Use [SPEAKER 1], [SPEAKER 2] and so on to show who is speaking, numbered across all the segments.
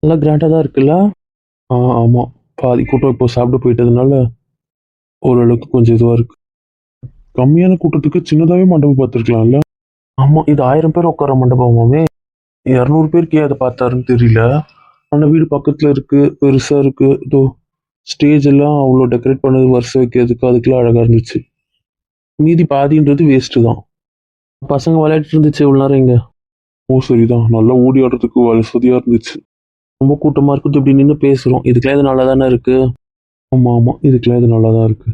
[SPEAKER 1] நல்லா கிராண்டாக தான் இருக்குல்ல. ஆமாம், பாதி கூட்டம் இப்போ சாப்பிட போயிட்டதுனால ஓரளவுக்கு கொஞ்சம் இதுவாக இருக்கு. கம்மியான கூட்டத்துக்கு சின்னதாகவே மண்டபம் பார்த்துருக்கலாம்ல. ஆமாம், இது 1000 பேர் உட்கார மண்டபமாவே. 200 பேருக்கு ஏன் அதை பார்த்தாருன்னு தெரியல. ஆனால் வீடு பக்கத்தில் இருக்கு, பெருசாக இருக்கு. இதோ ஸ்டேஜ் எல்லாம் அவ்வளோ டெக்கரேட் பண்ணது வருஷம் வைக்கிறதுக்கு அதுக்கெல்லாம் அழகாக இருந்துச்சு. மீதி பாதின்றது வேஸ்ட்டு தான். பசங்க விளையாடிட்டு இருந்துச்சு இவ்வளோ நேரம் இங்கே. ஓ சரிதான், நல்லா ஓடி ஆடுறதுக்கு வசதியாக இருந்துச்சு. ரொம்ப கூட்டமாக இருக்குது, இப்படி நின்று பேசுகிறோம். இதுக்கெல்லாம் இது நல்லா தானே இருக்குது. ஆமாம் ஆமாம், இதுக்கெல்லாம் இது நல்லா தான் இருக்குது.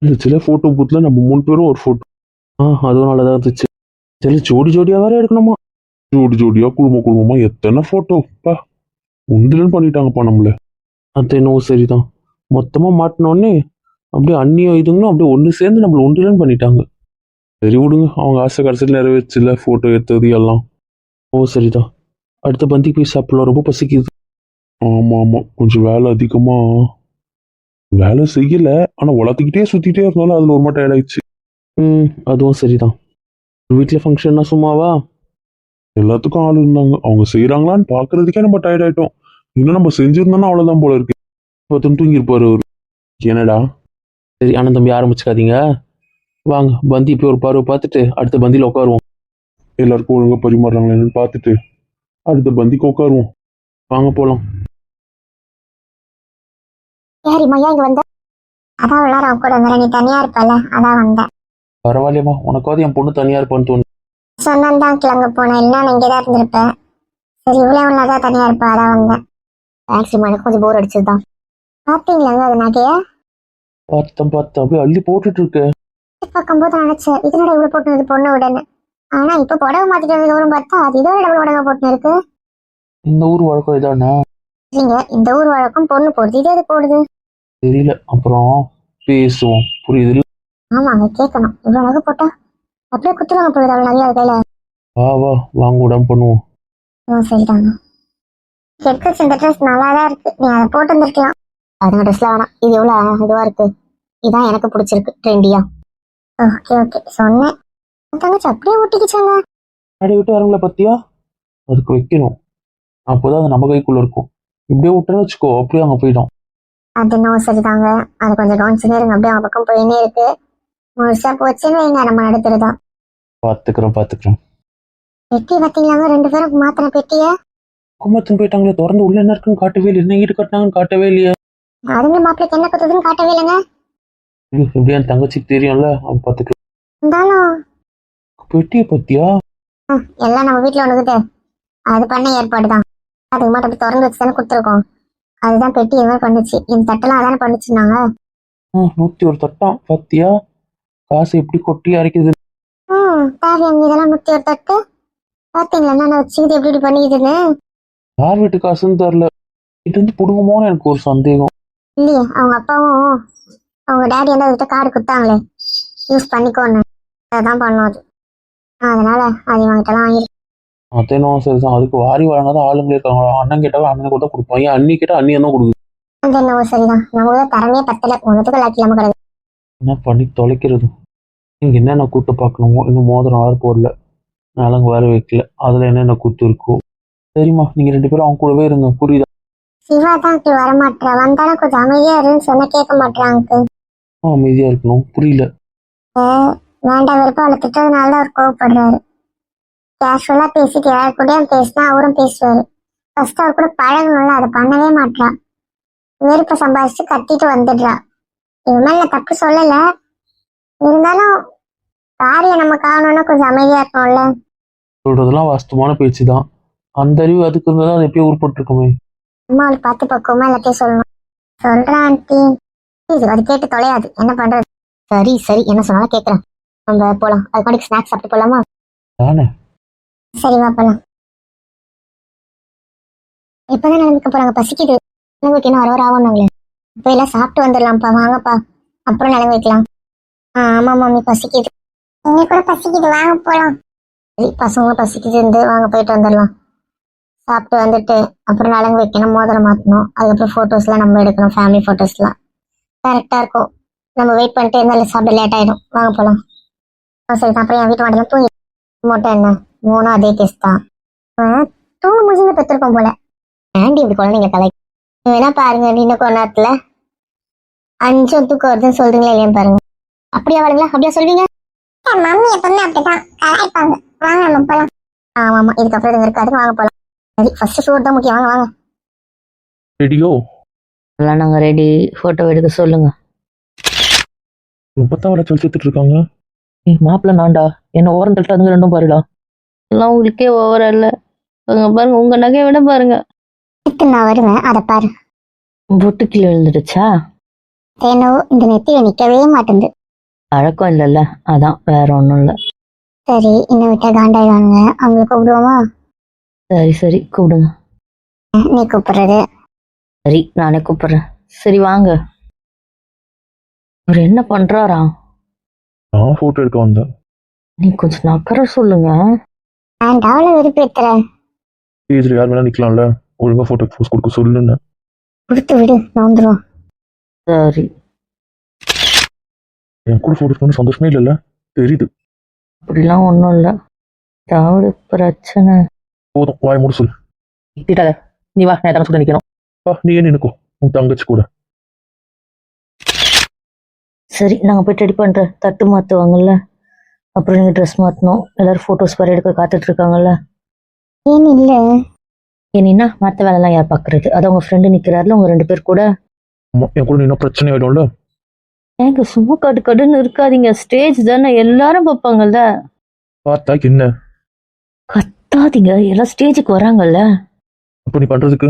[SPEAKER 1] இருந்துச்சுல ஃபோட்டோ பூத்தில் நம்ம 3 பேரும் ஒரு ஃபோட்டோ. அதுவும் நல்லா தான் இருந்துச்சு. சரி, ஜோடி ஜோடியாக வேற எடுக்கணுமா? ஜோடி ஜோடியாக குடும்பமாக எத்தனை ஃபோட்டோப்பா உண்டுலன்னு பண்ணிட்டாங்கப்பா நம்மள. அது என்னவோ சரிதான். மொத்தமாக மாட்டினோடனே அப்படியே அந்நியம் இதுங்களும் அப்படியே ஒன்று சேர்ந்து நம்மளை உண்டுலன்னு பண்ணிட்டாங்க. சரி விடுங்க, அவங்க ஆசை கடைசியில் நிறைவேற்றில ஃபோட்டோ எடுத்தது எல்லாம். ஓ சரிதான், அடுத்த பந்திக்கு போய் சாப்பிடலாம், ரொம்ப பசிக்குது. ஆமாம் ஆமாம், கொஞ்சம் வேலை அதிகமாக வேலை செய்யலை, ஆனால் வளர்த்துக்கிட்டே சுற்றிட்டே இருந்தாலும் அதில் ஒரு மட்டும் ஆயிடுச்சு. அதுவும் சரிதான். வீட்டில் ஃபங்க்ஷன்னா சும்மாவா? எல்லாத்துக்கும் ஆள் இருந்தாங்க, அவங்க செய்கிறாங்களான்னு பார்க்கறதுக்கே நம்ம டயர்ட் ஆகிட்டோம். இன்னும் நம்ம செஞ்சிருந்தோம்னா அவ்வளோதான் போல இருக்கு. இப்போ தூங்கியிருப்பாரு அவரு. என்னடா? சரி ஆனால் தம்பி ஆரம்பிச்சுக்காதீங்க. வாங்க பந்தி இப்போ ஒரு பார்வை பார்த்துட்டு அடுத்த பந்தியில் உட்காருவோம். எல்லாருக்கும் ஒழுங்காக பரிமாறுறாங்களேன்னு பார்த்துட்டு அடுத்த பந்திக்கு உட்காருவோம். வாங்க போகலாம்.
[SPEAKER 2] யாரிம்மா ஏன் இங்க வந்த? அதான் உள்ளார கூட வந்தேன், நீ தனியா இருப்பல அதான் வந்தேன்.
[SPEAKER 1] பரவாயில்லையம்மா, உனக்காவது என் பொண்ணு தனியாக இருப்பான்னு தோணு.
[SPEAKER 2] சொன்னான் கிளம்ப போனேன், இல்லை நான் இங்கே தான் இருந்திருப்பேன். சரி இவ்வளோ உள்ளதான் தனியா இருப்பேன், அதான் வந்தேன். மேக்ஸிமம் எனக்கு கொஞ்சம் போர் அடிச்சதுதான். பார்த்தீங்களாங்க அது நகைய?
[SPEAKER 1] பார்த்தேன் அப்படியே அள்ளி போட்டுட்டு இருக்க.
[SPEAKER 2] பார்க்கும்போது நினைச்சேன் இதனோட இவ்வளோ போட்டுனது பொண்ணு உடனே. ஆனா இப்போ புடவை மாத்திட்டு வந்ததுக்கப்புறம் பார்த்தா அது இதோட டபுள் உடனே போட்டுன்னு இருக்கு.
[SPEAKER 1] இந்த ஊர் வழக்கம் இதானே?
[SPEAKER 2] இல்லைங்க, இந்த ஊர் வழக்கம் பொண்ணு போடுது, இது எது போடுது
[SPEAKER 1] தெரியல, அப்புறம் பேசுவோம், புரியுது?
[SPEAKER 2] ஆமாங்க, கேட்கணும். இவ்வளோ நகை போட்டா அப்படியே குத்துருவாங்க போடுது அவ்வளோ நிறைய கையில.
[SPEAKER 1] வா வாங்க விடாம பண்ணுவோம்.
[SPEAKER 2] சரிதாங்க. எடுத்து இந்த ட்ரெஸ் நல்லா தான் இருக்கு, நீ அதை போட்டு வந்துருக்கலாம். அதுங்க ட்ரெஸ்ல வேணாம், இது எவ்வளோ இதுவா இருக்கு, இதான் எனக்கு பிடிச்சிருக்கு, ட்ரெண்டியா. ஓகே சொன்னேன். தங்கச்சி அப்படியே ஒட்டிக்கிச்சாங்க.
[SPEAKER 1] அடி விட்டு வரங்கள பத்தியா, அதுக்கு வைக்கணும், அப்போதான் அது நம்ம கைக்குள்ள இருக்கும். இப்படியே விட்டுன்னு வச்சுக்கோ, அப்படியே அங்கே போயிடும்.
[SPEAKER 2] அது இன்னும் சரிதாங்க, அது கொஞ்சம் கவனிச்சுனே இருங்க, அப்படியே அவங்க பக்கம் போயின்னே இருக்கு. முழுசா போச்சுன்னு வைங்க, நம்ம நடத்துறதா.
[SPEAKER 1] பாத்துக்கிறோம்.
[SPEAKER 2] பெட்டி பார்த்தீங்களாங்க, 2 பேரும் மாத்தின பெட்டிய
[SPEAKER 1] கும்பத்துன்னு போயிட்டாங்களே, திறந்து உள்ள என்ன இருக்குன்னு காட்டவே இல்லை, என்ன ஈடு கட்டினாங்கன்னு காட்டவே இல்லையா?
[SPEAKER 2] அதுங்க மாப்பிள்ளைக்கு என்ன குத்துதுன்னு காட்டவே இல்லைங்க.
[SPEAKER 1] இப்படி என் தங்கச்சிக்கு தெரியும்ல, அவன் பாத்துக்கலாம்.
[SPEAKER 2] இருந்தாலும்
[SPEAKER 1] பெட்டியை பத்தியா?
[SPEAKER 2] எல்லாம் நம்ம வீட்டுல ஒண்ணுக்குது, அது பண்ண ஏற்பாடுதான். அதுக்கு மட்டும் அப்படி திறந்து வச்சுதானே கொடுத்துருக்கோம். அதுதான் பெட்டி இது மாதிரி பண்ணுச்சு, இந்த தட்டெல்லாம் அதானே பண்ணுச்சுன்னாங்க.
[SPEAKER 1] 101 தட்டம் பத்தியா, காசு எப்படி கொட்டி அரைக்குது.
[SPEAKER 2] தேவையாங்க இதெல்லாம் 101 தட்டு. பாத்தீங்களா என்ன வச்சுக்கிது எப்படி பண்ணிக்குதுன்னு.
[SPEAKER 1] யார் வீட்டு காசுன்னு தெரியல, இது வந்து புடுங்குமோன்னு எனக்கு ஒரு சந்தேகம்.
[SPEAKER 2] இல்லையே, அவங்க அப்பாவும் அவங்க டேடி வந்து அதுக்கிட்ட கார்டு கொடுத்தாங்களே, யூஸ் பண்ணிக்கோன்னு, அதான் பண்ணும் அது. அதனால அது இவங்கிட்டலாம் வாங்கிருக்கு.
[SPEAKER 1] அதேனும் சரிதான், அதுக்கு வாரி வழங்காத ஆளுங்களே இருக்காங்களா? அண்ணன் கேட்டாலும் அண்ணன் கூட கொடுப்பான், ஏன் அண்ணி கேட்டா அண்ணி தான் கொடுக்குது.
[SPEAKER 2] அது என்னவோ சரிதான், நமக்கு தரமே பத்தல, ஒன்றுத்துக்கு லாக்கி இல்லாம கிடக்கு.
[SPEAKER 1] என்ன பண்ணி தொலைக்கிறது? நீங்க என்னென்ன கூட்டு பார்க்கணுமோ, இன்னும் மோதிரம் ஆறு போடல, நலங்கு வேற வைக்கல, அதுல என்னென்ன கூத்து இருக்கோ. சரிம்மா, நீங்க 2 பேரும் அவங்க கூடவே இருங்க, புரியுதா?
[SPEAKER 2] சிவா தான் இப்படி வரமாட்டா, வந்தாலும் கொஞ்சம் அமைதியா இருன்னு சொன்ன கேட்க மாட்டாங்க.
[SPEAKER 1] அமைதியா இருக்கணும், புரியல?
[SPEAKER 2] வேண்டாம் விருப்பம் அவளை திட்டதுனால தான் அவர் கோவப்படுறாரு. கேஷுவலா பேசிட்டு யாரு கூடயும் பேசினா அவரும் பேசுவாரு. ஃபர்ஸ்ட் அவர் கூட பழகணும்ல, அதை பண்ணவே மாட்டா. வெறுப்ப சம்பாதிச்சு கத்திட்டு வந்துடுறா. இது மேல தப்பு சொல்லல, இருந்தாலும் காரியம் நம்ம காணணும்னா கொஞ்சம் அமைதியா இருக்கணும்ல.
[SPEAKER 1] சொல்றதெல்லாம் வாஸ்தவமான பேச்சுதான், அந்த அறிவு அதுக்கு இருந்தாதான் அது எப்பயும் உருப்பட்டுருக்குமே.
[SPEAKER 2] அம்மா அவளை பார்த்து பக்குவமா எல்லாத்தையும் சொல்லணும். சொல்றேன் ஆண்டி, அது கேட்டு தொலையாது, என்ன பண்றது. சரி என்ன சொன்னாலும் கேட்கறேன். நம்ம போலாம், அதுக்கு ஸ்நாக்ஸ் சாப்பிட்டு போலாமா?
[SPEAKER 1] தானே.
[SPEAKER 2] சரிவா போலாம். இப்பதான் நடந்துக்க போறாங்க, பசிக்குது. நலங்கு வைக்கணும், வர ஆகணுங்களே. இப்போ எல்லாம் சாப்பிட்டு வந்துடலாம்ப்பா, வாங்கப்பா, அப்புறம் நலங்கு வைக்கலாம். ஆமா மம்மி பசிக்குது. எங்க கூட பசிக்குது, வாங்க போலாம். சரி பசங்களும் பசிக்குது இருந்து, வாங்க போயிட்டு வந்துடலாம். சாப்பிட்டு வந்துட்டு அப்புறம் நலங்கு வைக்கணும், மோதிரம் மாற்றணும், அதுக்கப்புறம் ஃபோட்டோஸ்லாம் நம்ம எடுக்கணும், ஃபேமிலி ஃபோட்டோஸ்லாம் கரெக்டாக இருக்கும். நம்ம வெயிட் பண்ணிட்டு இருந்தாலும் சாப்பிட லேட் ஆகிடும், வாங்க போகலாம். சரி அப்புறம் என் வீட்டு மாட்டெல்லாம் தூங்கி மொட்டை என்ன 3 அதே கேஸ் தான். தூங்க முடிஞ்சு பெற்றிருக்கோம் போல. ஆண்டி இப்படி குழந்தைங்க கலை வேணா பாருங்க இன்னும் கொஞ்ச நேரத்துல 5 தூக்கம் வருதுன்னு சொல்றீங்களா இல்லையா பாருங்க. அப்படியா வாழுங்களா? அப்படியா சொல்வீங்க? மம்மி எப்பவுமே அப்படிதான் கலாய்ப்பாங்க. வாங்க நம்ம போலாம். ஆமா இதுக்கப்புறம் இது இருக்காது, வாங்க போலாம். சரி ஃபர்ஸ்ட் ஷூட் தான் முக்கியம், வாங்க வாங்க.
[SPEAKER 1] ரெடியோ?
[SPEAKER 3] எல்லாம் நாங்கள் ரெடி. ஃபோட்டோ எடுக்க சொல்லுங்க.
[SPEAKER 1] இப்பதான் வர சொல்லிட்டு இருக்காங்க.
[SPEAKER 3] மாப்பிள்ள நான்டா, என்ன ஓரம் தள்ளிட்டு அதுங்க ரெண்டும் பாருடா. எல்லாம் உங்களுக்கே ஓவரா இல்லை. பாருங்க உங்க நகையை விட பாருங்க.
[SPEAKER 2] நான் வருவேன், அதை பாரு.
[SPEAKER 3] பொட்டு கீழே விழுந்துடுச்சா?
[SPEAKER 2] ஏனோ இந்த நெத்தியில நிக்கவே மாட்டேங்குது.
[SPEAKER 3] பழக்கம் இல்லைல்ல, அதான், வேற ஒன்றும் இல்லை.
[SPEAKER 2] சரி இன்னும் விட்டா காண்டாயிடுவாங்க, அவங்களை கூப்பிடுவோமா?
[SPEAKER 3] சரி சரி கூப்பிடுங்க.
[SPEAKER 2] நீ கூப்பிடுறது?
[SPEAKER 3] சரி நானே கூப்பிடுறேன். சரி வாங்க. அவர் என்ன பண்றாரா?
[SPEAKER 1] நான் போட்டோ எடுக்க வந்தேன்.
[SPEAKER 3] நீ கொஞ்சம் நக்கற சொல்லுங்க.
[SPEAKER 2] வேண்டாம், அவளை விருப்பத்துறேன்.
[SPEAKER 1] ஸ்டேஜ்ல யார் வேணா நிக்கலாம்ல, ஒழுங்கா போட்டோ போஸ் கொடுக்க சொல்லுன்னு.
[SPEAKER 2] கொடுத்து விடு, நான் வந்துடுவோம்.
[SPEAKER 3] சரி.
[SPEAKER 1] என் கூட போட்டோ எடுக்கணும்னு சந்தோஷமே இல்லைல்ல, தெரியுது.
[SPEAKER 3] அப்படிலாம் ஒன்றும் இல்லை. ஏதாவது பிரச்சனை?
[SPEAKER 1] போதும், வாய் மூட சொல்லு.
[SPEAKER 3] திட்டாத. நீ வா, நான் தங்கச்சி கூட நிற்கணும்.
[SPEAKER 1] நீ ஏன் நினைக்கோ உன் தங்கச்சி கூட.
[SPEAKER 3] சரி நாங்கள் போய் ரெடி பண்ணுறேன். தட்டு மாற்றுவாங்கல்ல, அப்புறம் நீங்கள் ட்ரெஸ் மாற்றணும். எல்லாரும் ஃபோட்டோஸ் வர எடுக்க காத்துட்டு இருக்காங்கல்ல.
[SPEAKER 2] ஏன் இல்ல?
[SPEAKER 3] ஏன்னா மற்ற வேலைலாம் யார் பார்க்கறது? அது உங்கள் ஃப்ரெண்டு நிற்கிறாருல, உங்கள் 2 பேர் கூட.
[SPEAKER 1] என் கூட இன்னும் பிரச்சனை ஆயிடும்ல.
[SPEAKER 3] ஏங்க சும்மா கடுன்னு இருக்காதீங்க. ஸ்டேஜ் தானே, எல்லாரும் பார்ப்பாங்கல்ல.
[SPEAKER 1] பார்த்தா என்ன?
[SPEAKER 3] கத்தாதீங்க, எல்லாம் ஸ்டேஜுக்கு வராங்கல்ல.
[SPEAKER 1] அப்போ நீ பண்றதுக்கு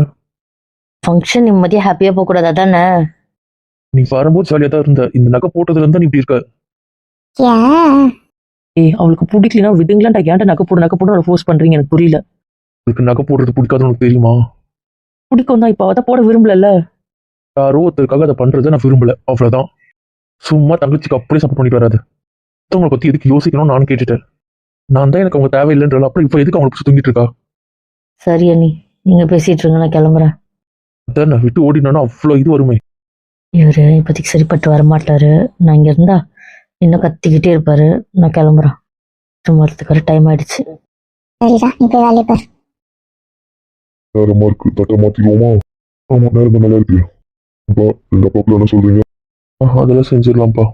[SPEAKER 3] ஃபங்க்ஷன் நிம்மதியாக ஹாப்பியாக போகக்கூடாது, அதானே?
[SPEAKER 1] நீ வரும்போது ஜாலியா தான் இருந்த, இந்த நகை போட்டதுல இருந்தா நீ இப்படி இருக்க.
[SPEAKER 2] ஏன்?
[SPEAKER 3] ஏய் அவளுக்கு பிடிக்கலனா விடுங்களான்டா. ஏன்டா நகை போட்டு அவளை ஃபோர்ஸ் பண்றீங்க? எனக்கு புரியல.
[SPEAKER 1] உனக்கு நகை போடுறது பிடிக்காதுன்னு உனக்கு தெரியுமா?
[SPEAKER 3] பிடிக்கும் தான், இப்போ அவ தான் போட விரும்பல.
[SPEAKER 1] யாரோ ஒருத்தருக்காக அதை பண்றதை நான் விரும்பல, அவ்வளவுதான். சும்மா தங்கச்சிக்கு அப்படியே சப்போர்ட் பண்ணிட்டு வராது. மத்தவங்களை பத்தி எதுக்கு யோசிக்கணும்னு நானும் கேட்டுட்டேன். நான் தான் எனக்கு அவங்க தேவையில்லைன்றால, அப்புறம் இப்போ எதுக்கு அவங்களை பிடிச்சி தூங்கிட்டு இருக்கா?
[SPEAKER 3] சரி அண்ணி, நீங்க பேசிட்டு இருங்க, நான் கிளம்புறேன்.
[SPEAKER 1] அதான் நான் விட்டு ஓடினாலும் அவ்வளோ இது வருமே.
[SPEAKER 3] இவரு இப்போதைக்கு சரிப்பட்டு வரமாட்டாரு. நான் இங்க இருந்தா இன்னும் கத்திக்கிட்டே இருப்பாரு. நான் கிளம்புறேன். வரத்துக்கு டைம் ஆயிடுச்சு.
[SPEAKER 2] சரிடா, நீ போய் வேலையை பாரு.
[SPEAKER 4] நேரமா இருக்கு, தட்டை மாத்திடுவோமா? ஆமா, நேரம் தான் நல்லா இருக்கு. அப்பா, எங்க அப்பாக்குள்ள என்ன சொல்றீங்க?
[SPEAKER 1] அதெல்லாம் செஞ்சிடலாம்ப்பா,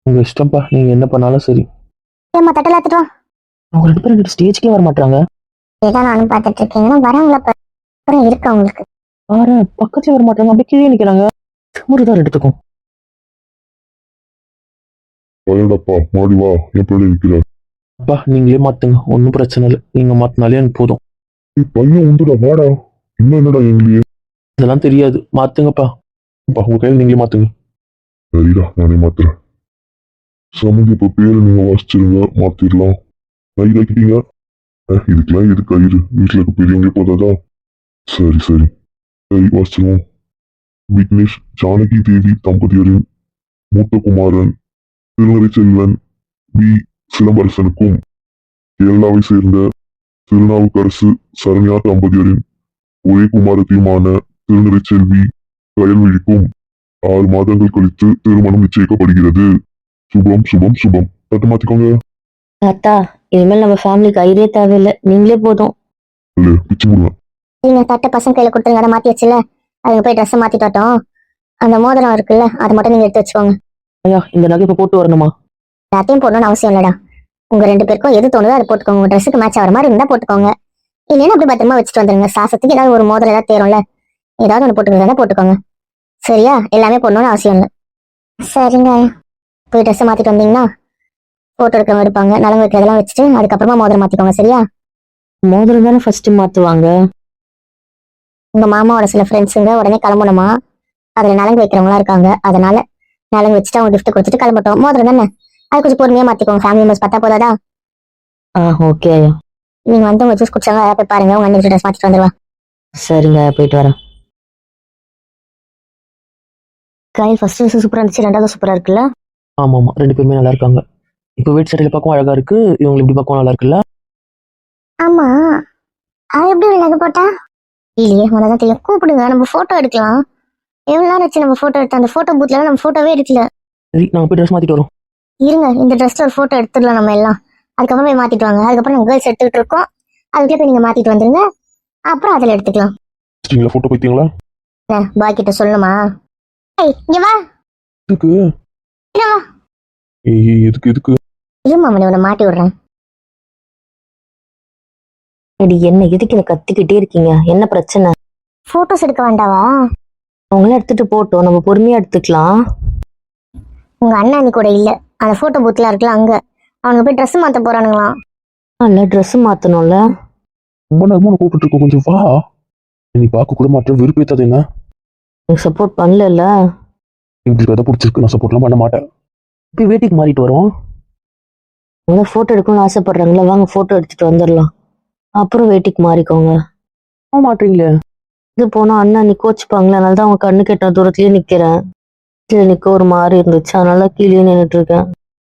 [SPEAKER 1] உங்க இஷ்டம்ப்பா, நீங்க என்ன பண்ணாலும் சரி.
[SPEAKER 2] ஏம்மா தட்டல எடுத்துட்டு வா.
[SPEAKER 3] அவங்க 2 பேரும் ஸ்டேஜ்க்கே வர மாட்டாங்க.
[SPEAKER 2] இதான் நானும் பார்த்துட்டு இருக்கேன். ஏன்னா வரவங்கள அப்புறம் இருக்கு அவங்களுக்கு.
[SPEAKER 3] பாரு, பக்கத்துல வர மாட்டாங்க, அப்படியே கீழே நிக்கிறாங்க. திமிருதான் எடுத்துக்கும்.
[SPEAKER 4] வயலடப்பா, மாடி வா, என் பிள்ளை இருக்கிற.
[SPEAKER 1] அப்பா நீங்களே மாத்துங்க, ஒன்றும் பிரச்சனை இல்லை. நீங்க மாத்தினாலே எனக்கு போதும்.
[SPEAKER 4] பையன் உண்டுடா, வாடா. இன்னும் என்னடா எங்களையே?
[SPEAKER 1] இதெல்லாம் தெரியாது, மாத்துங்கப்பா. உங்க கையில் நீங்களே மாத்துங்க.
[SPEAKER 4] சரிடா, நானே மாத்துறேன். சமந்தி, இப்ப பேரு நீங்க வாசிச்சிருங்க, மாத்திடலாம். கயிறு ஆக்கிட்டீங்க. இதுக்கெல்லாம் எது கயிறு? வீட்டுல இருக்க பெரியவங்களே போதாதா? சரி சரி, சரி வாசிச்சிருவோம். விக்னேஷ் ஜானகி தேவி தம்பதியரின் மூத்த குமாரன் திருநறை செல்வன் பி சிலம்பரசனுக்கும் கேரளாவை சேர்ந்த திருநாவுக்கரசு சரண்யா தம்பதியரின் ஒரே குமாரத்தியுமான திருநறை செல்வி கயல்விழிக்கும் 6 மாதங்கள் கழித்து திருமணம் நிச்சயிக்கப்படுகிறது. சுபம் சுபம் சுபம். தட்டு மாத்திக்கோங்க.
[SPEAKER 3] தாத்தா, இனிமேல் நம்ம ஃபேமிலிக்கு ஐடியே தேவையில்லை, நீங்களே போதும்.
[SPEAKER 4] இல்ல, பிச்சு போடுவேன்.
[SPEAKER 2] நீங்க தட்டை பசங்க கையில கொடுத்துருங்க, அதை மாத்தி வச்சுல. அதுங்க போய் ட்ரெஸ் மாத்திட்டோம். அந்த மோதிரம் இருக்குல்ல, அதை மட்டும் நீங்க எடுத்து வச்சுக்கோங்க.
[SPEAKER 3] ஐயா, இந்த நகை இப்ப போட்டு வரணுமா?
[SPEAKER 2] எல்லாத்தையும் போடணும்னு அவசியம் இல்லடா. உங்க 2 பேருக்கும் எது தோணுதோ அதை போட்டுக்கோங்க. உங்க ட்ரெஸ்ஸுக்கு மேட்ச் ஆகிற மாதிரி இருந்தா போட்டுக்கோங்க. இல்லைன்னா அப்படி பத்திரமா வச்சுட்டு வந்துருங்க. சாசத்துக்கு ஏதாவது ஒரு மோதிரம் ஏதாவது தேரும்ல, ஏதாவது ஒன்று போட்டுக்கிறதா போட்டுக்கோங்க. சரியா? எல்லாமே போடணும்னு அவசியம் இல்லை. சரிங்க, போய் ட்ரெஸ் மாத்திட்டு வந்தீங்கன்னா போட்டோ எடுக்கிறவங்க எடுப்பாங்க. நலங்கு வைக்கிறதெல்லாம் வச்சுட்டு அதுக்கப்புறமா மோதிரம் மாத்திக்கோங்க. சரியா?
[SPEAKER 3] மோதிரம் தானே ஃபர்ஸ்ட் மாத்துவாங்க.
[SPEAKER 2] உங்க மாமாவோட சில ஃப்ரெண்ட்ஸுங்க உடனே கிளம்பணுமா, அதுல நலங்கு வைக்கிறவங்களா இருக்காங்க. அதனால நலங்கு வச்சுட்டு அவங்க கிஃப்ட் கொடுத்துட்டு கிளம்பட்டோம். மோதிரம் தானே, அது கொஞ்சம் பொறுமையா மாத்திக்கோங்க. ஃபேமிலி மெம்பர்ஸ் பார்த்தா போதாதா?
[SPEAKER 3] ஓகே ஐயா.
[SPEAKER 2] நீங்க வந்து உங்க ஜூஸ் குடிச்சாங்க, அதை போய் பாருங்க. உங்க அண்ணன் ட்ரெஸ் மாத்திட்டு வந்துருவா.
[SPEAKER 3] சரிங்க, போயிட்டு வரேன். கையில் ஃபர்ஸ்ட் சூப்பரா இருந்துச்சு, 2வது சூப்பரா இருக்குல்ல?
[SPEAKER 1] ஆமா ஆமா, 2 பேருமே நல்லா இருக்காங்க. இப்போ வீட்டு சட்டையில பார்க்கவும் அழகா இருக்கு, இவங்க இப்படி பார்க்கவும் நல்லா இருக்குல்ல.
[SPEAKER 2] ஆமா, அவ எப்படி விலகு போட்டா? இல்லையே, உனதான் தெரியும். கூப்பிடுங்க, நம்ம போட்டோ எடுக்கலாம். எவ்வளவு நேரம் ஆச்சு நம்ம போட்டோ எடுத்தோம்? அந்த போட்டோ பூத்ல நம்ம போட்டோவே எடுக்கல.
[SPEAKER 1] சரி, நாங்க போய் ட்ரெஸ் மாத்திட்டு வரோம்.
[SPEAKER 2] இருங்க, இந்த ட்ரெஸ்ல ஒரு போட்டோ எடுத்துடலாம் நம்ம எல்லாம். அதுக்கப்புறம் போய் மாத்திட்டு வாங்க. அதுக்கப்புறம் நம்ம கேர்ள்ஸ் எடுத்துக்கிட்டு இருக்கோம். அதுக்குள்ள போய் நீங்க மாத்திட்டு வந்துருங்க, அப்புறம் அதில் எடுத்துக்கலாம்.
[SPEAKER 1] வச்சிட்டீங்களா ஃபோட்டோ பைத்தியங்களா?
[SPEAKER 2] பாய் கிட்ட சொல்லணுமா? ஏய் இங்க வா.
[SPEAKER 1] எதுக்கு?
[SPEAKER 2] இங்க வா.
[SPEAKER 1] ஏய் எதுக்கு எதுக்கு?
[SPEAKER 2] இருமா மணி உன்னை மாட்டி விடுறேன்.
[SPEAKER 3] இது என்ன எதுக்கு என்ன கத்திக்கிட்டே இருக்கீங்க? என்ன பிரச்சனை?
[SPEAKER 2] போட்டோஸ் எடுக்க வேண்டாவா?
[SPEAKER 3] அவங்களாம் எடுத்துட்டு போட்டோம், நம்ம பொறுமையா எடுத்துக்கலாம்.
[SPEAKER 2] உங்க அண்ணா அண்ணி கூட இல்ல, அந்த போட்டோ பூத்லாம் இருக்குல்ல அங்க, அவனுங்க போய் ட்ரெஸ் மாத்த போறானுங்களாம்.
[SPEAKER 3] இல்ல ட்ரெஸ் மாத்தணும்ல.
[SPEAKER 1] ரொம்ப நேரமா நான் கூப்பிட்டு இருக்கோம், கொஞ்சம் வா. நீ பார்க்க கூட மாட்டேன், வெறுப்பேத்தாது என்ன?
[SPEAKER 3] எனக்கு சப்போர்ட் பண்ணல.
[SPEAKER 1] இப்படி கதை பிடிச்சிருக்கு, நான் சப்போர்ட்லாம் பண்ண மாட்டேன். போய் வேட்டிக்கு மாறிட்டு வரோம்.
[SPEAKER 3] அவங்க போட்டோ எடுக்கணும்னு ஆசைப்படுறாங்களா, வாங்க போட்டோ எடுத்துட்டு வந்துடலாம். அப்புறம் வேட்டிக்கு மாறிக்கோங்க.
[SPEAKER 1] போக மாட்டீங்களே.
[SPEAKER 3] இது போனா அண்ணா நீ கோச்சுப்பாங்களே, அதனால தான் அவங்க கண்ணு கெட்ட தூரத்துலயே நிக்கிறேன். கீழே நிக்க ஒரு மாதிரி இருந்துச்சு, அதனால கீழே நின்றுட்டு இருக்கேன்.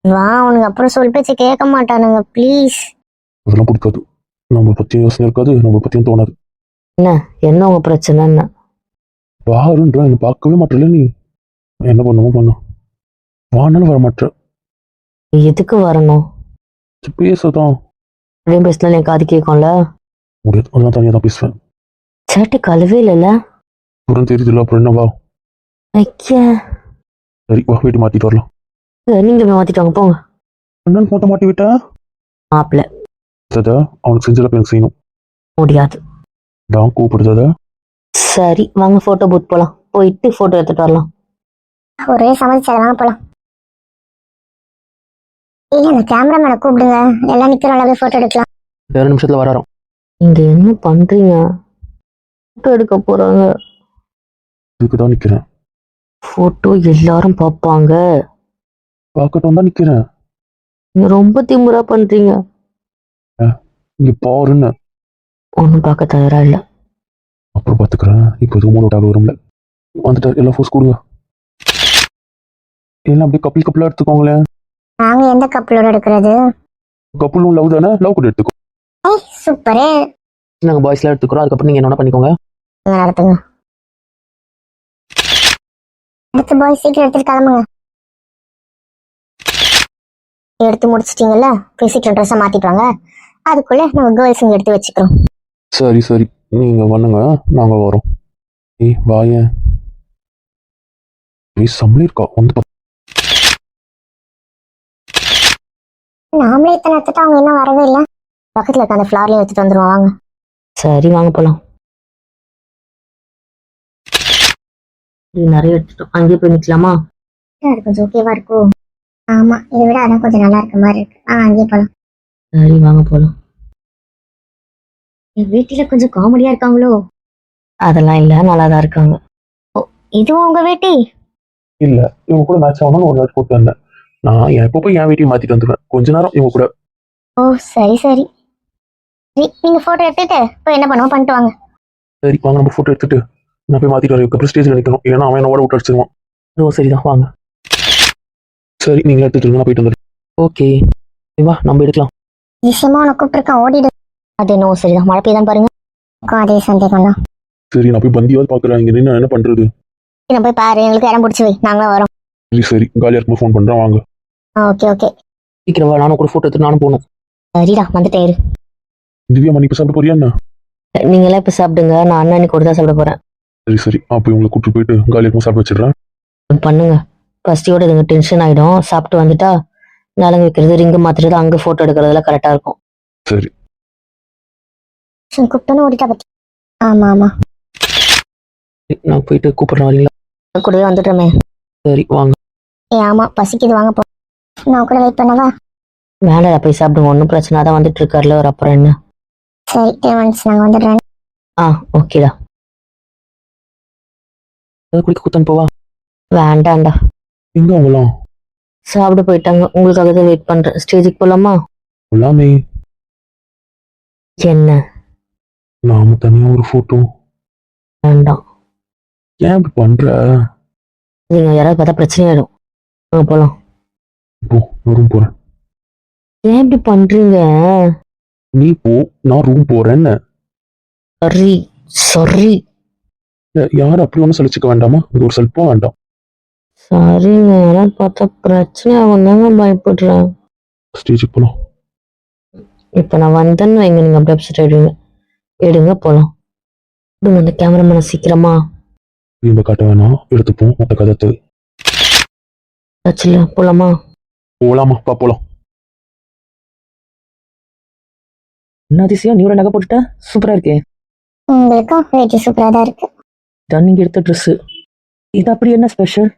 [SPEAKER 2] வா, அவனுக்கு அப்புறம் சொல் பேச்சு கேட்க மாட்டானுங்க, ப்ளீஸ்.
[SPEAKER 1] அதெல்லாம் பிடிக்காது. நம்ம பத்தியும் யோசனை இருக்காது, நம்ம பத்தியும் தோணாது.
[SPEAKER 3] என்ன உங்க பிரச்சனை என்ன?
[SPEAKER 1] பாருன்ற என்னை பார்க்கவே மாட்டல நீ. என்ன பண்ணுமோ பண்ண. வானாலும் வர மாட்டேன்.
[SPEAKER 3] எதுக்கு வரணும்?
[SPEAKER 1] பேசதான்
[SPEAKER 3] அப்படியே பேசினாலும் என் காது கேட்கும்ல.
[SPEAKER 1] முடியாது, அதெல்லாம் தனியாக தான் பேசுவேன்.
[SPEAKER 3] சேட்டு கழுவே இல்லைல்ல.
[SPEAKER 1] அப்புறம் தெரியுதுல்ல, அப்புறம் என்ன வா.
[SPEAKER 3] ஐயா,
[SPEAKER 1] சரி வா, வேட்டி மாத்திட்டு வரலாம்.
[SPEAKER 3] நீங்க போய் மாத்திட்டு வாங்க போங்க.
[SPEAKER 1] அண்ணன் போட்ட மாட்டி விட்டா
[SPEAKER 3] மாப்பிள்ள
[SPEAKER 1] அவனுக்கு செஞ்சதா எனக்கு செய்யணும்.
[SPEAKER 3] முடியாது.
[SPEAKER 1] நான் கூப்பிடுறத.
[SPEAKER 3] சரி வாங்க போட்டோ பூத் போலாம், போயிட்டு போட்டோ எடுத்துட்டு வரலாம்.
[SPEAKER 2] ஒரே சமைச்சது, வாங்க போலாம். ஏய், அந்த கேமராமேனை கூப்பிடுங்க, எல்லாம் நிக்கிற அளவு போட்டோ எடுக்கலாம்.
[SPEAKER 1] 2 நிமிஷத்துல வராரோம்.
[SPEAKER 3] இங்க என்ன பண்றீங்க? போட்டோ எடுக்க போறாங்க.
[SPEAKER 1] இதுக்குதான் நிக்கிறேன்.
[SPEAKER 3] போட்டோ எல்லாரும் பார்ப்பாங்க.
[SPEAKER 1] பார்க்கட்டும் தான் நிக்கிறேன்.
[SPEAKER 3] நீங்க ரொம்ப திமிரா பண்றீங்க.
[SPEAKER 1] இங்க பாருன்னு.
[SPEAKER 3] ஒன்னும் பார்க்க தயாரா இல்ல.
[SPEAKER 1] அப்புறம் பாத்துக்கிறேன். இப்போ எதுவும் மூலோட்டாக வரும்ல. வந்துட்டார், எல்லாம் ஃபோர்ஸ் கொடுங்க. எல்லாம் அப்படியே கப்பல் கப்பலா எடுத்துக்கோங்களேன்.
[SPEAKER 2] நாங்க எந்த கப்பலோட எடுக்கிறது?
[SPEAKER 1] கப்பலும் லவ் தானே, லவ் கூட எடுத்துக்கோ.
[SPEAKER 2] ஏய் சூப்பரே.
[SPEAKER 1] நாங்க பாய்ஸ்லாம் எடுத்துக்கிறோம், அதுக்கப்புறம் நீங்க என்ன பண்ணிக்கோங்க.
[SPEAKER 2] நீங்க நடத்துங்க. அடுத்து பாய் சீக்கிரம் எடுத்துட்டு கிளம்புங்க. எடுத்து முடிச்சிட்டீங்கல்ல, போய் சீக்கிரம் ட்ரெஸ்ஸை மாத்திட்டு வாங்க. அதுக்குள்ள நம்ம கேர்ள்ஸ் இங்க எடுத்து வச்சுக்கிறோம்.
[SPEAKER 1] சரி சரி, நீங்க பண்ணுங்க, நாங்க வரோம். ஏய் வாயேன். சம்மளி இருக்கா வந்து
[SPEAKER 2] நாமளே இத்தனை எடுத்துட்டு அவங்க இன்னும் வரவே இல்லை. பக்கத்துல இருக்க அந்த ஃபிளார்லயும் எடுத்துட்டு வந்துருவோம், வாங்க.
[SPEAKER 3] சரி வாங்க போலாம். இது நிறைய எடுத்துட்டோம், அங்கேயே போய் நிக்கலாமா?
[SPEAKER 2] அது கொஞ்சம் ஓகேவா இருக்கும். ஆமா, இதை விட அதான் கொஞ்சம் நல்லா இருக்க மாதிரி இருக்கு. அங்கேயே போலாம்.
[SPEAKER 3] சரி வாங்க போலாம்.
[SPEAKER 2] என் வீட்டுல கொஞ்சம் காமெடியா இருக்காங்களோ?
[SPEAKER 3] அதெல்லாம் இல்ல, நல்லாதான் இருக்காங்க.
[SPEAKER 2] இதுவும் உங்க வேட்டி?
[SPEAKER 1] இல்ல, இவங்க கூட மேட்ச் ஆகணும்னு ஒரு நாள் கூப்பிட்டு வந்தேன். நான் எப்போ போய் என் வீட்டையும் மாத்திட்டு வந்துடுவேன், கொஞ்ச நேரம் இவங்க கூட.
[SPEAKER 2] ஓ சரி சரி. நீங்க போட்டோ எடுத்துட்டு போய் என்ன பண்ணுவோம் பண்ணிட்டு வாங்க.
[SPEAKER 1] சரி வாங்க, நம்ம போட்டோ எடுத்துட்டு நான் போய் மாத்திட்டு வரேன். அப்புறம் ஸ்டேஜ்ல நிற்கணும், ஏன்னா அவன் என்னோட விட்டு அடிச்சிருவான். ஓ சரிதான், வாங்க. சரி நீங்க எடுத்துட்டு நான் போயிட்டு வந்துடுறேன். ஓகே வா, நம்ம எடுக்கலாம்.
[SPEAKER 2] விஷயமா உனக்கு கூப்பிட்டுருக்கான், ஓடிடு.
[SPEAKER 3] அது என்ன சரிதான், மழை பெய்தான் பாருங்க.
[SPEAKER 2] அதே சந்தேகம் தான்.
[SPEAKER 1] சரி நான் போய் பந்தியாவது பாக்குறேன், இங்க நின்று என்ன பண்றது.
[SPEAKER 2] நம்ம போய் பாரு, எங்களுக்கு இடம் பிடிச்சி வை, நாங்களும் வரோம்.
[SPEAKER 1] சரி சரி, காலியா இருக்கும்போது ஃபோன் பண்றேன், வாங்க.
[SPEAKER 2] Okay okay.
[SPEAKER 1] சீக்கிரம் வா, நானும் கூட போட்டோ எடுத்துட்டு நானும் போகணும்.
[SPEAKER 2] சரிடா, வந்துட்டேன் இரு.
[SPEAKER 1] திவ்யா மணி இப்ப சாப்பிட போறியா என்ன?
[SPEAKER 3] நீங்களே இப்ப சாப்பிடுங்க, நான் அண்ணன் கூட தான் சாப்பிட போறேன்.
[SPEAKER 1] சரி சரி, அப்போ உங்களை கூப்பிட்டு போயிட்டு காலியா இருக்கும் சாப்பிட வச்சிடுறேன்.
[SPEAKER 3] பண்ணுங்க, பஸ்டியோட இதுங்க டென்ஷன் ஆயிடும். சாப்பிட்டு வந்துட்டா நலங்கு வைக்கிறது, ரிங்கு மாத்துறது, அங்க போட்டோ எடுக்கிறதுலாம் கரெக்டா இருக்கும்.
[SPEAKER 1] சரி
[SPEAKER 2] கூப்பிட்டோன்னு ஓடிட்டா பத்தி. ஆமா ஆமா,
[SPEAKER 1] நான் போயிட்டு கூப்பிடுறேன், வரீங்களா?
[SPEAKER 2] கூடவே வந்துடுறோமே.
[SPEAKER 1] சரி வாங்க.
[SPEAKER 2] ஆமா பசிக்குது, வாங்க போ. நான் கூட வெயிட் பண்ணவா?
[SPEAKER 3] வேண்டாம், போய் சாப்பிடுங்க, ஒன்றும் பிரச்சனை தான், வந்துட்டு இருக்காருல ஒரு அப்புறம் என்ன.
[SPEAKER 2] சரி தேவன்ஸ், நாங்க வந்துடுறேன்.
[SPEAKER 3] ஓகேடா.
[SPEAKER 1] குளிக்க குத்தன் போவா.
[SPEAKER 3] வேண்டாம்டா,
[SPEAKER 1] எங்க அவங்களாம்?
[SPEAKER 3] சாப்பிட போயிட்டாங்க, உங்களுக்காக தான் வெயிட் பண்றேன். ஸ்டேஜுக்கு போலாமா?
[SPEAKER 1] எல்லாமே
[SPEAKER 3] என்ன?
[SPEAKER 1] நாம தனியா ஒரு போட்டோ.
[SPEAKER 3] வேண்டாம்.
[SPEAKER 1] ஏன் இப்படி பண்ற?
[SPEAKER 3] நீங்க யாராவது பார்த்தா பிரச்சனையாயிடும். வாங்க போலாம்.
[SPEAKER 1] போ, நான் ரூம் போறேன்.
[SPEAKER 3] ஏன் இப்படி பண்றீங்க?
[SPEAKER 1] நீ போ, நான் ரூம் போறேன்னு.
[SPEAKER 3] சரி சரி
[SPEAKER 1] யாரும் அப்படி ஒன்றும் சலிச்சுக்க வேண்டாமா? இது ஒரு சல்பம் வேண்டாம்.
[SPEAKER 3] சரிங்க, யாராவது பார்த்தா பிரச்சனை ஆகும் தாங்க பயப்படுறேன்.
[SPEAKER 1] ஸ்டேஜுக்கு போலாம்.
[SPEAKER 3] இப்ப நான் வந்தேன்னு வைங்க, நீங்க அப்படியே அப்செட் ஆயிடுவீங்க. எடுங்க போலாம். கொடுங்க அந்த கேமராமேனை சீக்கிரமா.
[SPEAKER 1] திரும்ப காட்ட வேணாம், எடுத்துப்போம் மொத்த கதத்து.
[SPEAKER 3] ஆச்சுல போலாமா?
[SPEAKER 1] போலாமா, பா போலாம்.
[SPEAKER 3] என்ன அதிசயம், நீ ஒரு நகை போட்டுட்ட, சூப்பரா இருக்கே.
[SPEAKER 2] உங்களுக்கும் வெயிட் சூப்பரா தான் இருக்கு.
[SPEAKER 3] இதான் நீங்க எடுத்த ட்ரெஸ். இது அப்படி என்ன ஸ்பெஷல்?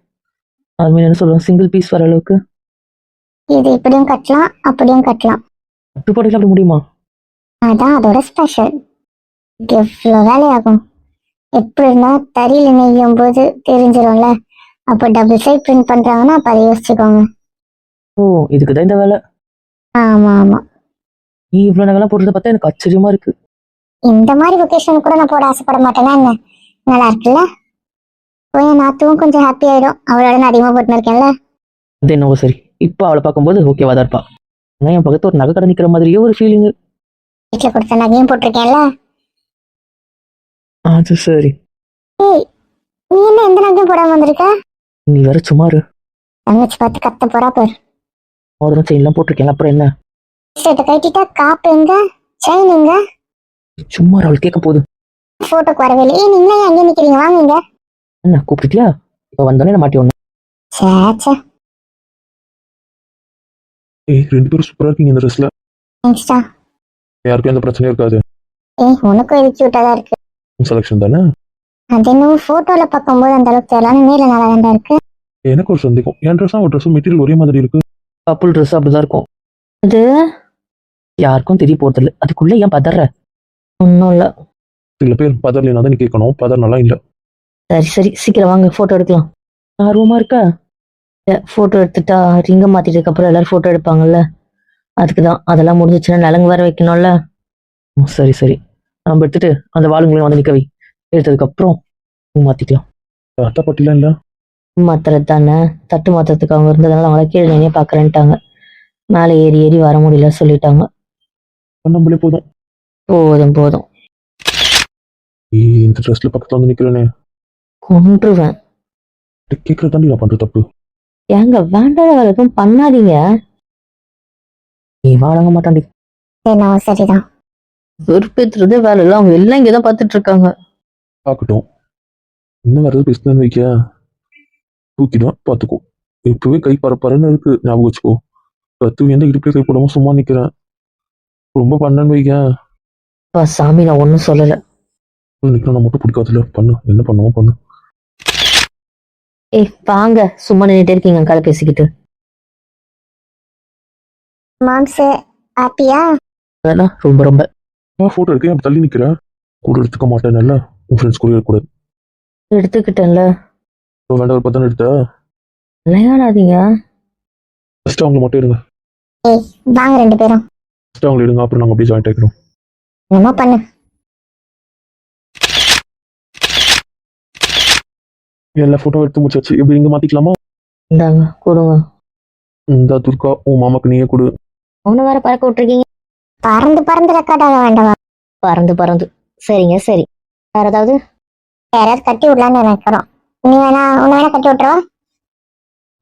[SPEAKER 3] அது என்ன சொல்றோம், சிங்கிள் பீஸ் வர அளவுக்கு
[SPEAKER 2] இது இப்படியும் கட்டலாம் அப்படியும் கட்டலாம்.
[SPEAKER 3] அப்படி போட்டுக்கலாம், அப்படி முடியுமா?
[SPEAKER 2] அதான் அதோட ஸ்பெஷல். எவ்வளோ வேலையாகும். எப்படி இருந்தா தறியில நெய்யும் போது தெரிஞ்சிடும்ல. அப்போ டபுள் சைட் பிரிண்ட் பண்றாங்கன்னா அப்ப அதை யோசிச்சுக்கோங்க.
[SPEAKER 3] ஓ, இதுக்குதான் இந்த வேலை.
[SPEAKER 2] ஆமா ஆமா,
[SPEAKER 3] நீ இவ்வளவு நகைலாம் போட்டுறத பார்த்தா எனக்கு ஆச்சரியமா இருக்கு.
[SPEAKER 2] இந்த மாதிரி வெக்கேஷன் கூட நான் போட ஆசைப்பட மாட்டேன்னா என்ன? நல்லா இருக்குல்ல? போய் நாத்துவும் கொஞ்சம் ஹாப்பி ஆயிடும். அவளோட நான் அதிகமா போட்டுன்னு இருக்கேன்ல.
[SPEAKER 3] அது என்னவோ சரி, இப்போ அவளை பார்க்கும்போது ஓகேவா தான் இருப்பா. ஆனா என் பக்கத்து ஒரு நகை கடை நிக்கிற மாதிரியே ஒரு ஃபீலிங்.
[SPEAKER 2] வீட்டுல கொடுத்த நகையும் போட்டிருக்கேன்ல.
[SPEAKER 3] அது சரி.
[SPEAKER 2] ஏய், நீ என்ன எந்த நகையும் போடாம வந்திருக்க?
[SPEAKER 3] நீ வேற சுமாரு.
[SPEAKER 2] தங்கச்சி பார்த்து கத்த போறா பாரு.
[SPEAKER 3] மோதிரம் செயின்லாம் போட்டிருக்கேன், அப்புறம் என்ன?
[SPEAKER 2] ஷர்ட்டை கட்டிட்டா காப்பு எங்க, செயின் எங்க?
[SPEAKER 3] சும்மா அவள் கேட்க போகுது.
[SPEAKER 2] போட்டோக்கு வரவே இல்லை. ஏய், நீங்களே அங்கே நிக்கிறீங்க, வாங்க இங்க.
[SPEAKER 3] என்ன கூப்பிட்டுட்டியா? இப்போ வந்தோடனே நான் மாட்டி ஒண்ணு.
[SPEAKER 2] சேச்சே,
[SPEAKER 1] ஏய், 2 பேரும் சூப்பரா இருக்கீங்க இந்த ட்ரெஸ்ல.
[SPEAKER 2] தேங்க்ஸ்டா.
[SPEAKER 1] யாருக்கும் எந்த பிரச்சனையும் இருக்காது.
[SPEAKER 2] ஏய், உனக்கும் இது கியூட்டா தான் இருக்கு.
[SPEAKER 1] செலக்ஷன் தானே.
[SPEAKER 2] அது இன்னும் போட்டோல பார்க்கும்போது அந்த அளவுக்கு தெரியல, நேர்ல நல்லா தான் இருக்கு.
[SPEAKER 1] எனக்கு ஒரு சந்தேகம், என் ட்ரெஸ்ஸும் ஒரு ட்ரெஸ்ஸும் மெட்டீரியல் ஒரே மாதிரி இருக்கு.
[SPEAKER 3] கப்புள் ட்ரெஸ் அப்படிதான் இருக்கும். அது யாருக்கும் தெரிய போறது இல்லை, அதுக்குள்ள ஏன் பதற? ஒன்றும் இல்லை.
[SPEAKER 1] சில பேர் பதர்லாம் தான் நீ கேட்கணும், பதர் நல்லா இல்ல.
[SPEAKER 3] சரி சரி, சீக்கிரம் வாங்க, போட்டோ எடுக்கலாம். ஆர்வமா இருக்கா? போட்டோ எடுத்துட்டா ரிங்க மாத்திட்டதுக்கு அப்புறம் எல்லாரும் போட்டோ எடுப்பாங்கல்ல, அதுக்குதான். அதெல்லாம் முடிஞ்சிச்சுன்னா நலங்கு வேற வைக்கணும்ல. சரி சரி, நம்ம எடுத்துட்டு அந்த வாளுங்களையும் வந்து நிக்கவை. எடுத்ததுக்கு அப்புறம் மாத்திக்கலாம்.
[SPEAKER 1] அத்தா பட்டிலாம் இல்ல.
[SPEAKER 3] மாத்துறது தானே, தட்டு மாத்துறதுக்கு அவங்க இருந்ததுனால அவங்கள கீழே நினைய பாக்குறேன்ட்டாங்க. மேலே ஏறி ஏறி வர முடியல சொல்லிட்டாங்க.
[SPEAKER 1] நம்மளே போதும்.
[SPEAKER 3] போதும் போதும்.
[SPEAKER 1] ஏய், இந்த ட்ரெஸ்ல பக்கத்துல வந்து நிக்கிறேனே,
[SPEAKER 3] கொன்றுவேன்.
[SPEAKER 1] கேட்கறது தாண்டி நான் பண்ற தப்பு.
[SPEAKER 3] ஏங்க வேண்டாத வேலை எதுவும் பண்ணாதீங்க. நீ வாழங்க மாட்டாண்டி.
[SPEAKER 2] சரி, நான் சரிதான்.
[SPEAKER 3] வெறுப்பேத்துறதே வேலை இல்லை, அவங்க எல்லாம் இங்கதான் பார்த்துட்டு இருக்காங்க.
[SPEAKER 1] பார்க்கட்டும், இன்னும் வேற எதுவும் பேசுனேன்னு வைக்க தூக்கிடுவேன், பார்த்துக்கோ. இப்பவே கை பரப்பறன்னு இருக்கு, ஞாபகம் வச்சுக்கோ. கத்து எந்த இடுப்புல கை போடாம சும்மா நிக்கிறேன். ரொம்ப பண்ணேன்னு வைக்க
[SPEAKER 3] அப்பா சாமி, நான் ஒன்றும் சொல்லலை.
[SPEAKER 1] நிக்கணும், மட்டும் பிடிக்காதுல. பண்ணு, என்ன பண்ணுவோம் பண்ணு.
[SPEAKER 3] ஏய் வாங்க, சும்மா நின்றுட்டே இருக்கீங்க அங்கால பேசிக்கிட்டு.
[SPEAKER 2] மாம்ஸ் ஹாப்பியா?
[SPEAKER 3] அதெல்லாம் ரொம்ப ரொம்ப.
[SPEAKER 1] நான் போட்டோ எடுக்க அப்படி தள்ளி நிக்கிறேன். கூட எடுத்துக்க மாட்டேன், நல்லா உன் ஃப்ரெண்ட்ஸ் கூட இருக்கக்கூடாது.
[SPEAKER 3] எடுத்துக்கிட்டேன்ல.
[SPEAKER 1] வேண்டாம், ஒரு பத்தான எடுத்தா
[SPEAKER 3] விளையாடாதீங்க.
[SPEAKER 1] ஃபர்ஸ்ட் அவங்களை மட்டும் எடுங்க.
[SPEAKER 2] ஏய், வாங்க 2 பேரும்.
[SPEAKER 1] ஃபர்ஸ்ட் அவங்களை எடுங்க, அப்புறம் நாங்கள் அப்படியே ஜாயிண்ட் ஆகிக்கிறோம்.
[SPEAKER 2] என்னமோ பண்ணு.
[SPEAKER 1] எல்லா போட்டோ எடுத்து முடிச்சாச்சு. இப்படி இங்க மாத்திக்கலாமா?
[SPEAKER 3] இந்தாங்க கொடுங்க.
[SPEAKER 1] இந்த துர்கா, உன் மாமாக்கு நீயே கொடு.
[SPEAKER 3] ஒன்று வேற பறக்க விட்டுருக்கீங்க.
[SPEAKER 2] பறந்து பறந்து ரெக்கார்ட் ஆக வேண்டாம்.
[SPEAKER 3] பறந்து பறந்து. சரிங்க சரி. வேற ஏதாவது?
[SPEAKER 2] யாராவது கட்டி விடலான்னு நினைக்கிறோம். நீ வேணா, உன்னை வேணா கட்டி விட்டுருவா.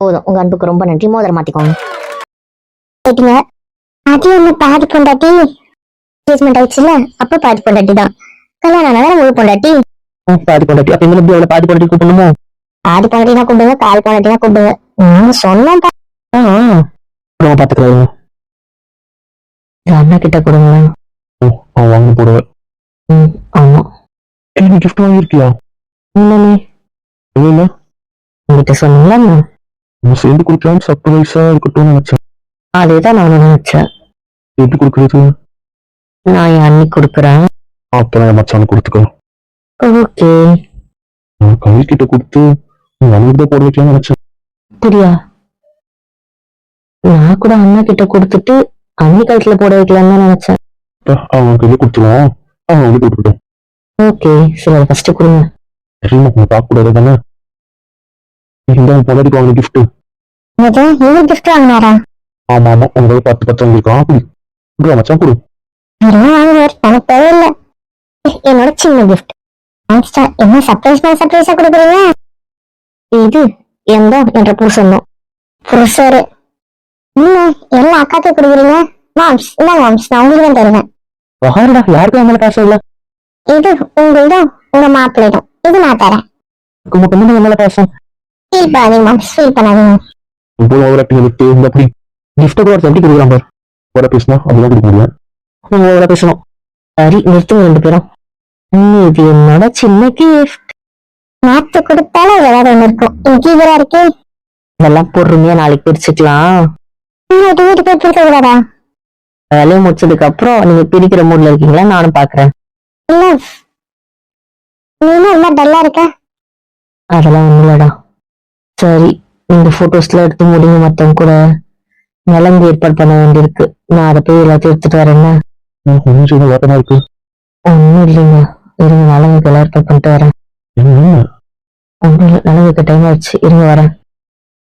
[SPEAKER 3] போதும், உங்க அன்புக்கு ரொம்ப நன்றி. மோதிரம் மாத்திக்கோங்க.
[SPEAKER 2] கேட்டீங்க, அது ஒண்ணு பாதி பொண்டாட்டி. என்கேஜ்மெண்ட் ஆயிடுச்சுல, அப்ப பாதி பொண்டாட்டி தான். கல்யாணம் ஆனதான் முழு பொண்டாட்டி.
[SPEAKER 3] பாதி பொண்டாட்டி அப்ப எங்களை எப்படி பாதி பொண்டாட்டி கூப்பிடணுமோ?
[SPEAKER 2] பாதி பொண்டாட்டினா கூப்பிடுங்க, கால் பொண்டாட்டினா கூப்பிடுங்க. நான் சொன்னேன்.
[SPEAKER 3] பாத்துக்கலாம். அண்ணா கிட்ட கொடுங்க.
[SPEAKER 1] அவன் வாங்க போடுவேன்.
[SPEAKER 3] ஆமா.
[SPEAKER 1] எனக்கு கிஃப்ட் வாங்கியிருக்கியா?
[SPEAKER 3] இல்லைண்ணே,
[SPEAKER 1] இல்லை,
[SPEAKER 3] உங்ககிட்ட சொன்னீங்களா?
[SPEAKER 1] நம்ம சேர்ந்து கொடுக்கலான்னு சர்ப்ரைஸா இருக்கட்டும்னு நினைச்சேன்.
[SPEAKER 3] அதேதான் நானும் நினைச்சேன்.
[SPEAKER 1] எப்படி கொடுக்கறது?
[SPEAKER 3] நான் என் அண்ணி கொடுக்குறேன்.
[SPEAKER 1] அப்புறம் என் மச்சானு கொடுத்துக்கோ.
[SPEAKER 3] ஓகே.
[SPEAKER 1] நான் கவி கிட்ட கொடுத்து உங்க அண்ணனுக்கு தான் போட வைக்கலாம்னு நினைச்சேன்.
[SPEAKER 3] அப்படியா? நான் கூட அண்ணா கிட்ட கொடுத்துட்டு அண்ணி கழுத்துல போட வைக்கலாம்னு நினைச்சேன்.
[SPEAKER 1] அவங்க கையில கொடுத்துருவோம், அவங்க வந்து கொடுத்துட்டோம்.
[SPEAKER 3] ஓகே சரி, அதை ஃபர்ஸ்ட் கொடுங்க.
[SPEAKER 1] சரிம்மா, உங்க பார்க்க கூடாது தானே. இந்த பொண்டாட்டிக்கு வாங்க கிஃப்ட்.
[SPEAKER 2] இவர் கிஃப்ட் வாங்கினாரா?
[SPEAKER 1] ஆமா ஆமா, உங்க 10 வாங்கியிருக்கான். அப்படி கொடுங்க மச்சான், கொடு.
[SPEAKER 2] வாங்குவார், எனக்கு தேவையில்லை. என்னோட சின்ன கிஃப்ட். என்ன சர்ப்ரைஸா கொடுக்குறீங்க? இது எந்த என்ற புருஷன் புருஷரு. என்ன எல்லாம் அக்காக்கு கொடுக்குறீங்க? மாம்ஸ், இல்ல மாம்ஸ், நான் உங்களுக்கு தான் தருவேன்.
[SPEAKER 3] யாருக்கும் அவங்கள காசு இல்ல.
[SPEAKER 2] இது உங்களுதான், உங்க மாப்பிள்ளைடும் இது நான் தரேன்.
[SPEAKER 3] உங்க பொண்ணு மேல பேசும்
[SPEAKER 2] ஃபீல் பண்ணாதீங்க மாம், ஃபீல் பண்ணாதீங்க.
[SPEAKER 1] போய் ஓவர் ஆக்டிங் எடுத்து இந்த அப்படி கிஃப்ட் கூட எப்படி கொடுக்குறான் பாரு. ஓட பேசினா அப்படிதான் கொடுக்க முடியும்.
[SPEAKER 3] நீங்க ஓவரா பேசணும். சரி நிறுத்துங்க 2 பேரும். இது என்னோட சின்ன கிஃப்ட்.
[SPEAKER 2] நேத்து கொடுத்தாலும் ஏதாவது ஒண்ணு இருக்கும். இன்னைக்கு இவரா இருக்கு.
[SPEAKER 3] இதெல்லாம் பொறுமையா நாளைக்கு பிரிச்சுக்கலாம்.
[SPEAKER 2] வீட்டு போய் பிரிக்க கூடாதா?
[SPEAKER 3] வேலையை முடிச்சதுக்கு அப்புறம் நீங்க பிரிக்கிற மூட்ல இருக்கீங்களா நானும் பாக்குறேன்.
[SPEAKER 2] இல்ல நீ என்ன டல்லா இருக்க?
[SPEAKER 3] அதெல்லாம் ஒண்ணும் இல்லடா. சரி இந்த போட்டோஸ்லாம் எடுத்து முடிங்க. மத்தவங்க கூட நலங்கு ஏற்பாடு பண்ண வேண்டியிருக்கு. நான் அதை போய் எல்லாத்தையும் எடுத்துட்டு வரேன்னா.
[SPEAKER 1] கொஞ்சம் வேட்டமா இருக்கு.
[SPEAKER 3] ஒண்ணும் இல்லைங்க, இருங்க நலங்குக்கு எல்லாம் ஏற்பாடு பண்ணிட்டு வரேன்.
[SPEAKER 1] என்ன
[SPEAKER 3] ஒன்றும் இல்லை, நலங்குக்கு டைம் ஆயிடுச்சு, இருங்க வரேன்.